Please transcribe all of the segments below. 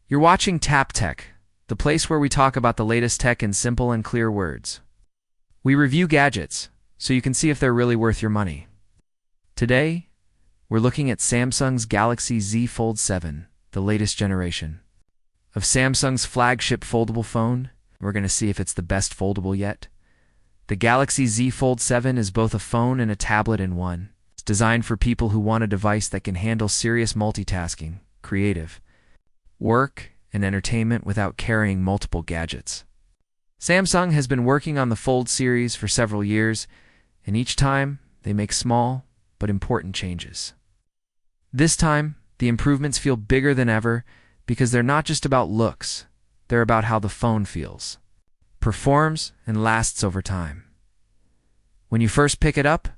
You're watching Tap Tech, the place where we talk about the latest tech in simple and clear words. We review gadgets, so you can see if they're really worth your money. Today, we're looking at Samsung's Galaxy Z Fold 7, the latest generation. Of Samsung's flagship foldable phone, we're going to see if it's the best foldable yet. The Galaxy Z Fold 7 is both a phone and a tablet in one. It's designed for people who want a device that can handle serious multitasking, creative, work, and entertainment without carrying multiple gadgets. Samsung has been working on the Fold series for several years, and each time they make small but important changes. This time, the improvements feel bigger than ever because they're not just about looks, they're about how the phone feels, performs, and lasts over time. When you first pick it up,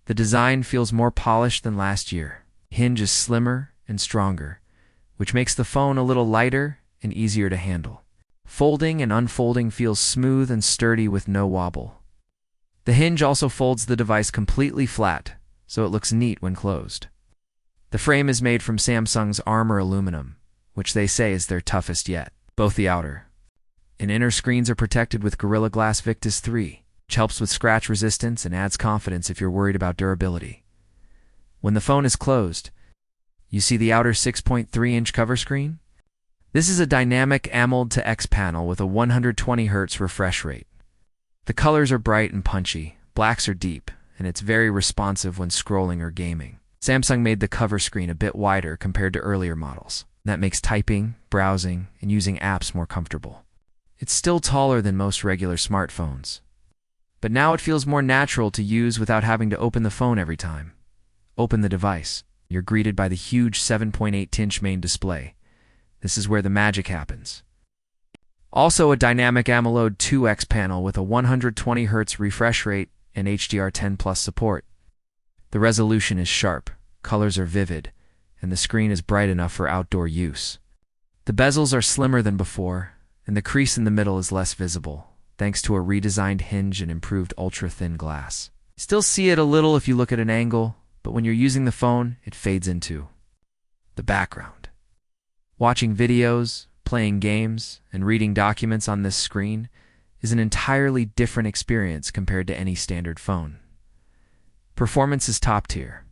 the design feels more polished than last year. Hinge is slimmer and stronger, which makes the phone a little lighter and easier to handle. Folding and unfolding feels smooth and sturdy with no wobble. The hinge also folds the device completely flat, so it looks neat when closed. The frame is made from Samsung's Armor aluminum, which they say is their toughest yet. Both the outer and inner screens are protected with Gorilla Glass Victus 3, which helps with scratch resistance and adds confidence if you're worried about durability. When the phone is closed, you see the outer 6.3-inch cover screen? This is a dynamic AMOLED to X panel with a 120 Hz refresh rate. The colors are bright and punchy, blacks are deep, and it's very responsive when scrolling or gaming. Samsung made the cover screen a bit wider compared to earlier models. That makes typing, browsing, and using apps more comfortable. It's still taller than most regular smartphones, but now it feels more natural to use without having to open the phone every time. Open the device. You're greeted by the huge 7.8-inch main display. This is where the magic happens. Also a dynamic AMOLED 2X panel with a 120 Hz refresh rate and HDR10+ support. The resolution is sharp, colors are vivid, and the screen is bright enough for outdoor use. The bezels are slimmer than before, and the crease in the middle is less visible, thanks to a redesigned hinge and improved ultra-thin glass. Still see it a little if you look at an angle, but when you're using the phone, it fades into the background. Watching videos, playing games, and reading documents on this screen is an entirely different experience compared to any standard phone. Performance is top tier.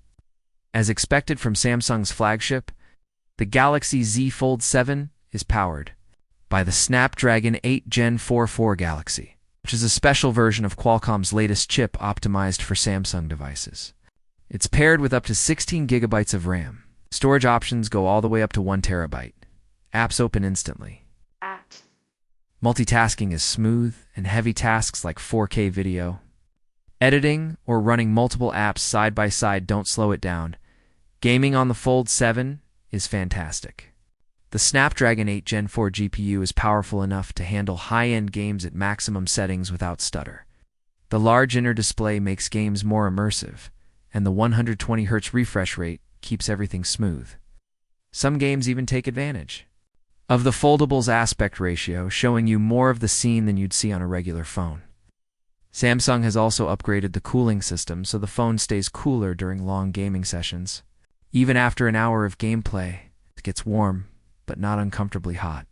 As expected from Samsung's flagship, the Galaxy Z Fold 7 is powered by the Snapdragon 8 Gen 4 Galaxy, which is a special version of Qualcomm's latest chip optimized for Samsung devices. It's paired with up to 16 GB of RAM. Storage options go all the way up to 1 TB. Apps open instantly. Multitasking is smooth, and heavy tasks like 4K video, editing, or running multiple apps side by side don't slow it down. Gaming on the Fold 7 is fantastic. The Snapdragon 8 Gen 4 GPU is powerful enough to handle high-end games at maximum settings without stutter. The large inner display makes games more immersive, and the 120 Hz refresh rate keeps everything smooth. Some games even take advantage of the foldable's aspect ratio, showing you more of the scene than you'd see on a regular phone. Samsung has also upgraded the cooling system so the phone stays cooler during long gaming sessions. Even after an hour of gameplay, it gets warm, but not uncomfortably hot.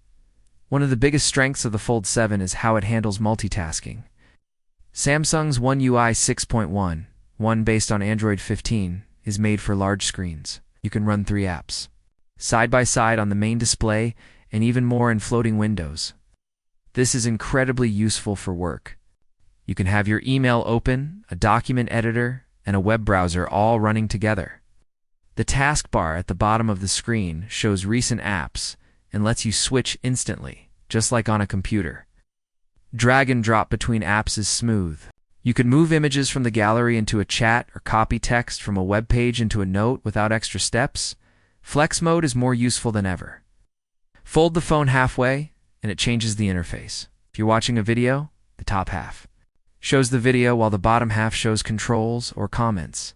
One of the biggest strengths of the Fold 7 is how it handles multitasking. Samsung's One UI 6.1, one based on Android 15, is made for large screens. You can run 3 apps side by side on the main display and even more in floating windows. This is incredibly useful for work. You can have your email open, a document editor, and a web browser all running together. The taskbar at the bottom of the screen shows recent apps and lets you switch instantly, just like on a computer. Drag and drop between apps is smooth. You can move images from the gallery into a chat or copy text from a web page into a note without extra steps. Flex mode is more useful than ever. Fold the phone halfway, and it changes the interface. If you're watching a video, the top half shows the video while the bottom half shows controls or comments.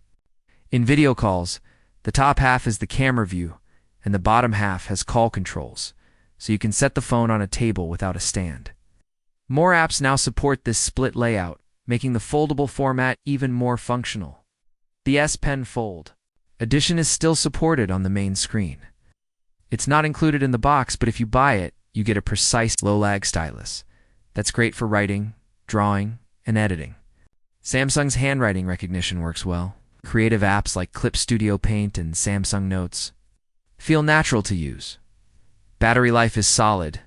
In video calls, the top half is the camera view, and the bottom half has call controls, so you can set the phone on a table without a stand. More apps now support this split layout, making the foldable format even more functional. The S Pen Fold edition is still supported on the main screen. It's not included in the box, but if you buy it, you get a precise low-lag stylus. That's great for writing, drawing, and editing. Samsung's handwriting recognition works well. Creative apps like Clip Studio Paint and Samsung Notes feel natural to use. Battery life is solid,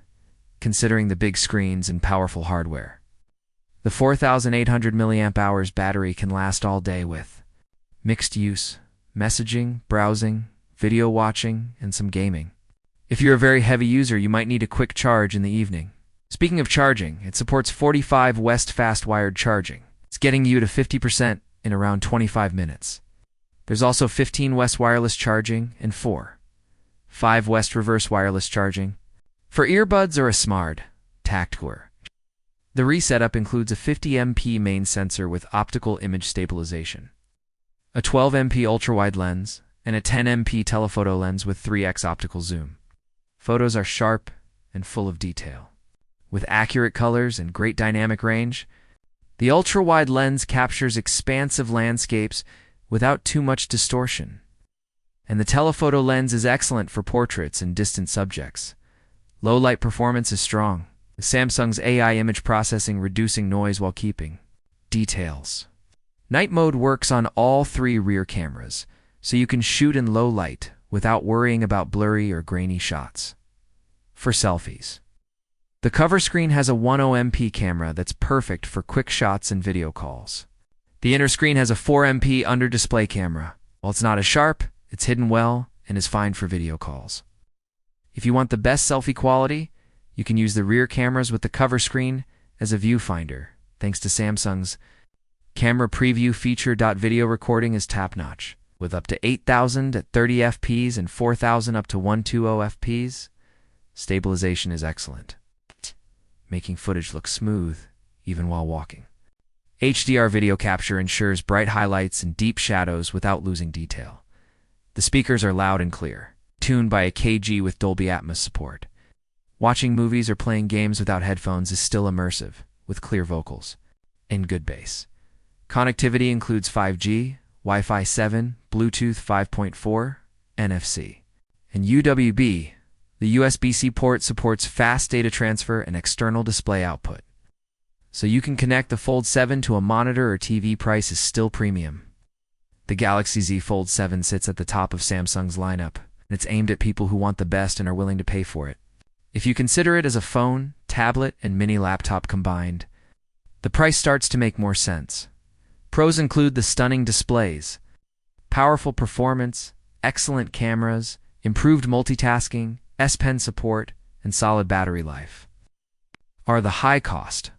considering the big screens and powerful hardware. The 4,800 mAh battery can last all day with mixed use, messaging, browsing, video watching, and some gaming. If you're a very heavy user, you might need a quick charge in the evening. Speaking of charging, it supports 45 West fast wired charging. It's getting you to 50% in around 25 minutes. There's also 15 West wireless charging and 5 West reverse wireless charging for earbuds or a smart tactcore. The resetup includes a 50MP main sensor with optical image stabilization, a 12MP ultra-wide lens, and a 10MP telephoto lens with 3x optical zoom. Photos are sharp and full of detail. With accurate colors and great dynamic range, the ultra-wide lens captures expansive landscapes without too much distortion. And the telephoto lens is excellent for portraits and distant subjects. Low light performance is strong, with Samsung's AI image processing reducing noise while keeping details. Night mode works on all 3 rear cameras, so you can shoot in low light without worrying about blurry or grainy shots. For selfies, the cover screen has a 10MP camera that's perfect for quick shots and video calls. The inner screen has a 4MP under-display camera. While it's not as sharp, it's hidden well and is fine for video calls. If you want the best selfie quality, you can use the rear cameras with the cover screen as a viewfinder, thanks to Samsung's camera preview feature. Video recording is top-notch, with up to 8,000 at 30 fps and 4,000 up to 120 fps. Stabilization is excellent, making footage look smooth even while walking. HDR video capture ensures bright highlights and deep shadows without losing detail. The speakers are loud and clear, tuned by a KG with Dolby Atmos support. Watching movies or playing games without headphones is still immersive, with clear vocals and good bass. Connectivity includes 5G, Wi-Fi 7, Bluetooth 5.4, NFC, and UWB. The USB-C port supports fast data transfer and external display output, so you can connect the Fold 7 to a monitor or TV. Price is still premium. The Galaxy Z Fold 7 sits at the top of Samsung's lineup, and it's aimed at people who want the best and are willing to pay for it. If you consider it as a phone, tablet, and mini laptop combined, the price starts to make more sense. Pros include the stunning displays, powerful performance, excellent cameras, improved multitasking, S Pen support, and solid battery life. Are the high cost,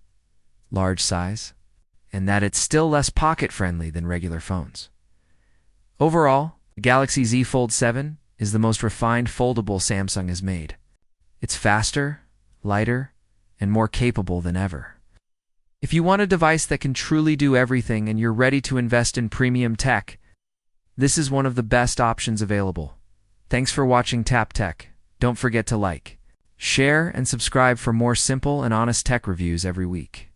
large size, and that it's still less pocket-friendly than regular phones. Overall, the Galaxy Z Fold 7 is the most refined foldable Samsung has made. It's faster, lighter, and more capable than ever. If you want a device that can truly do everything and you're ready to invest in premium tech, this is one of the best options available. Thanks for watching Tap Tech. Don't forget to like, share, and subscribe for more simple and honest tech reviews every week.